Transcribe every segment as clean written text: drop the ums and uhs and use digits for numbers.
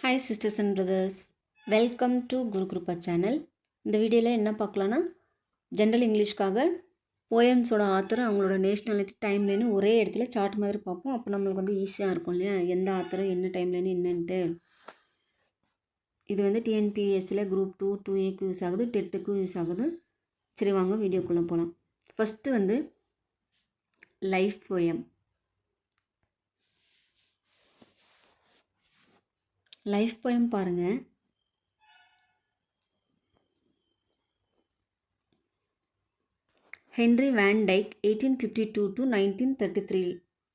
Hi sisters and brothers, welcome to Guru Krupa channel. இந்த வீடியோவில் என்ன பார்க்கலான்னா ஜென்ரல் இங்கிலீஷ்க்காக போயம்ஸோட ஆத்தர் அவங்களோட நேஷ்னாலிட்டி டைம்லைன்னு ஒரே இடத்துல சார்ட் மாதிரி பார்ப்போம். அப்போ நம்மளுக்கு வந்து ஈஸியாக இருக்கும் இல்லையா, எந்த ஆத்தர் என்ன டைம்லைன்னு என்னன்ட்டு. இது வந்து டிஎன்பிஎஸ்சியில் குரூப் 2 2Aக்கு யூஸ் ஆகுது, டெட்டுக்கும் யூஸ் ஆகுது. சரி வாங்க வீடியோக்குள்ளே போகலாம். ஃபஸ்ட்டு வந்து லைஃப் போயம். லைஃப் போயம் பாருங்கள். Henry Van Dyke 1852 to 1933.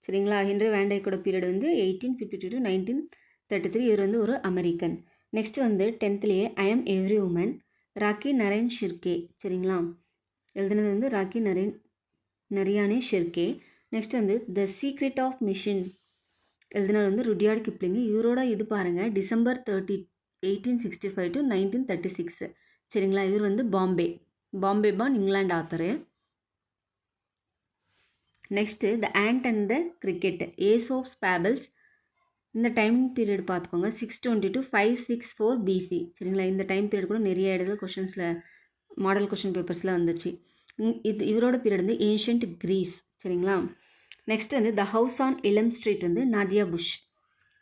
சரிங்களா, ஹென்ரி வேன் டைக்கோட பீரியட் வந்து 1852 to 1933. இவர் வந்து ஒரு அமெரிக்கன். நெக்ஸ்ட் வந்து 10th I am every woman, Rakhi Narain Shirke. சரிங்களா, எழுதுனது வந்து ராக்கி நரியானே ஷிர்கே. நெக்ஸ்ட் வந்து த சீக்ரெட் ஆஃப் மிஷின், எழுதுனது வந்து ருடியார்ட் கிப்ளிங். இவரோட இது பாருங்கள், டிசம்பர் 30 1865 to 1936. சரிங்களா, இவர் வந்து Bombay born England author. Next the ant and the cricket, Aesop's fables. இந்த டைம் பீரியட் பார்த்துக்கோங்க, 620 to 564 BC. சரிங்களா, இந்த டைம் பீரியட் கூட நிறைய இடத்துல கொஷின்ஸில் மாடல் கொஷின் பேப்பர்ஸில் வந்துச்சு. இவரோட பீரியட் வந்து ஏன்ஷியன்ட் கிரீஸ். சரிங்களா, நெக்ஸ்ட் வந்து the house on elm street வந்து நாதியா புஷ்.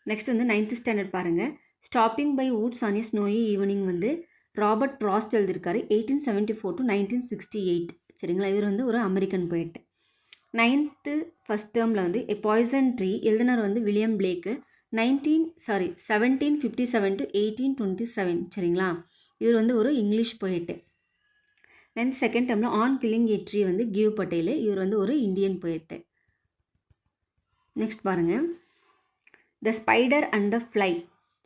நெக்ஸ்ட் வந்து 9th ஸ்டாண்டர்ட் பாருங்கள், stopping by woods on a snowy evening வந்து ராபர்ட் ஃப்ராஸ்ட் எழுதியிருக்காரு 1874 to 1968. சரிங்களா, இவர் வந்து ஒரு அமெரிக்கன் போய்ட். 9th ஃபஸ்ட் டேர்மில் வந்து எ பாய்சன் ட்ரீ, எழுதினார் வந்து வில்லியம் பிளேக்கு 1757 to 1827. சரிங்களா, இவர் வந்து ஒரு இங்கிலீஷ் போய்ட்டு. 9th செகண்ட் டேர்மில் ஆன் கில்லிங் எ ட்ரீ வந்து கிவ் பட்டேல், இவர் வந்து ஒரு இந்தியன் போய்ட்டு. நெக்ஸ்ட் பாருங்கள், த ஸ்பைடர் அண்ட் த ஃப்ளை.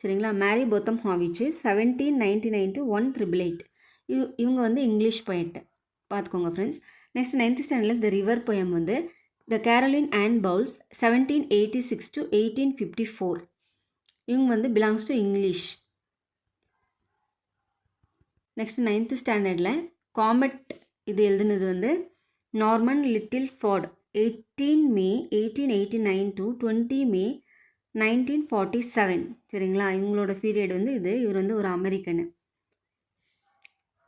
சரிங்களா, மேரி போத்தம் ஹாவிச்சு 1799 to 1888. இவங்க வந்து இங்கிலீஷ் போய்ட்டு பார்த்துக்கோங்க ஃப்ரெண்ட்ஸ். நெக்ஸ்ட் 9th ஸ்டாண்டர்டில் த ரிவர் போயம் வந்து த கேரோலின் அண்ட் பவுல்ஸ் 1786 to 1854. இவங்க வந்து belongs to English. Next 9th ஸ்டாண்டர்டில் காமெட், இது எழுதுனது வந்து Norman little ஃபார்ட் 18 May 1889 to 20 May 1947. சரிங்களா, இவங்களோட பீரியட் வந்து இது. இவர் வந்து ஒரு அமெரிக்கனு.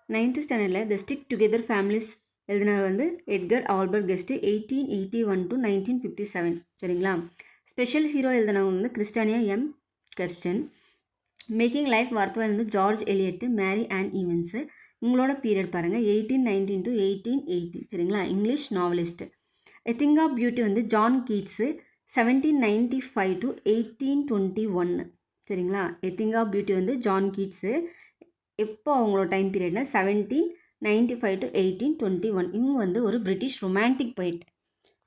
9th ஸ்டாண்டர்டில் த ஸ்டிக் டுகெதர் ஃபேமிலிஸ், எழுதினார் வந்து எட்கர் ஆல்பர்ட் கெஸ்ட்டு 1881 to 1957. சரிங்களா, ஸ்பெஷல் ஹீரோ எழுதினவங்க வந்து கிறிஸ்டானியா எம் கெர்ஸ்டன். மேக்கிங் லைஃப் வர்த்வைல் வந்து ஜார்ஜ் எலியட்டு, மேரி ஆன் ஈவன்ஸு. இவங்களோட பீரியட் பாருங்கள் 1819 to 1880. சரிங்களா, English novelist. A thing of beauty வந்து ஜான் கீட்ஸு 1795 to 1821. சரிங்களா, எ திங் ஆஃப் பியூட்டி வந்து ஜான் கீட்ஸு. எப்போ அவங்களோட டைம் பீரியட்னா 1795 to 1821. இவங்க வந்து ஒரு பிரிட்டிஷ் ரொமான்டிக் போய்ட்.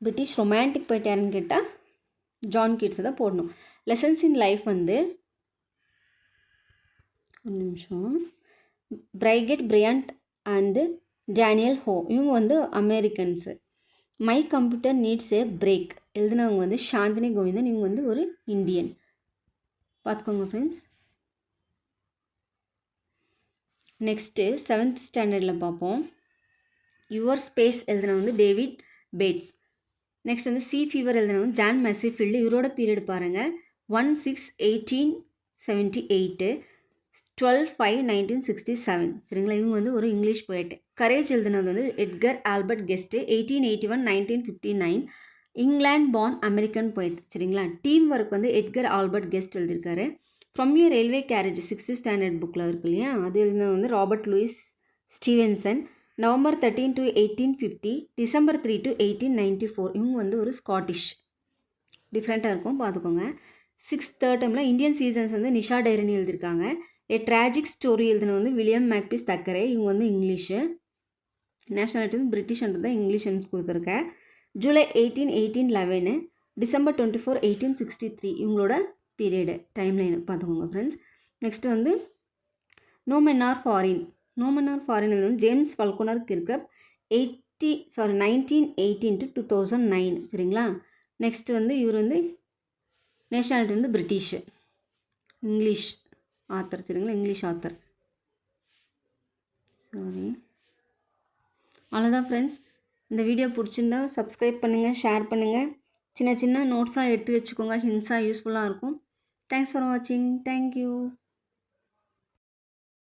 பிரிட்டிஷ் ரொமான்டிக் போய்ட் யாருன்னு கேட்டால் ஜான் கீட்ஸை தான் போடணும். லெசன்ஸ் இன் லைஃப் வந்து ஒரு நிமிஷம், பிரைகெட் பிரையண்ட் அண்டு டேனியல் ஹோ, இவங்க வந்து Americans. My computer needs a break, எழுதினவங்க வந்து சாந்தினி கோவிந்தன். இவங்க வந்து ஒரு இந்தியன். பார்த்துக்கோங்க ஃப்ரெண்ட்ஸ். நெக்ஸ்ட்டு 7th ஸ்டாண்டர்டில் பார்ப்போம். யுவர் ஸ்பேஸ் எழுதினவங்க வந்து டேவிட் பேட்ஸ். நெக்ஸ்ட் வந்து சி ஃபீவர் எழுதினவங்க ஜான் மெசிஃபீல்டு. இவரோட பீரியட் பாருங்கள் 16/1878 12/5/1967. சரிங்களா, இவங்க வந்து ஒரு இங்கிலீஷ் போய்ட்டு. கரேஜ் எழுதினது வந்து Edgar Albert Guest 1881-1959. England born American poet. சரிங்களா, டீம் ஒர்க் வந்து எட்கர் ஆல்பர்ட் கெஸ்ட் எழுதியிருக்காரு. From a railway carriage 6th standard புக்கில் இருக்கு இல்லையா, அது எழுதினது வந்து Robert Louis Stevenson. November 13 to 1850, December 3 to 1894. இவங்க வந்து ஒரு ஸ்காட்டிஷ். டிஃப்ரெண்ட்டாக இருக்கும், பார்த்துக்கோங்க. 6th தேர்ட் டேர்மில் இந்தியன் சீசன்ஸ் வந்து நிஷா டைரனி எழுதியிருக்காங்க. ஏ ட்ராஜிக் ஸ்டோரி எழுதினது வந்து வில்லியம் மேக்பீஸ் தக்கரே. இவங்க வந்து இங்கிலீஷு. நேஷனாலிட்டி வந்து பிரிட்டிஷ்ன்றது தான் இங்கிலீஷ் கொடுத்துருக்கேன். ஜூலை 18 1811, December 24 1863. இவங்களோட பீரியடு டைம்லைன் பார்த்துக்கோங்க ஃப்ரெண்ட்ஸ். நெக்ஸ்ட்டு வந்து no men are foreign. No men are foreign வந்து ஜேம்ஸ் ஃபல்கோனர் கிர்கப் 1918 to 2009. சரிங்களா, நெக்ஸ்ட் வந்து இவர் வந்து நேஷனாலிட்டி வந்து பிரிட்டிஷு, இங்கிலீஷ் ஆத்தர். சரிங்களா, இங்கிலீஷ் ஆத்தர். சாரி, அவ்வளோதான் ஃப்ரெண்ட்ஸ். இந்த வீடியோ பிடிச்சிருந்தா சப்ஸ்கிரைப் பண்ணுங்கள், ஷேர் பண்ணுங்கள். சின்ன சின்ன நோட்ஸாக எடுத்து வச்சுக்கோங்க, ஹிண்ட்ஸாக யூஸ்ஃபுல்லாக இருக்கும். தேங்க்ஸ் ஃபார் வாட்சிங். Thank you.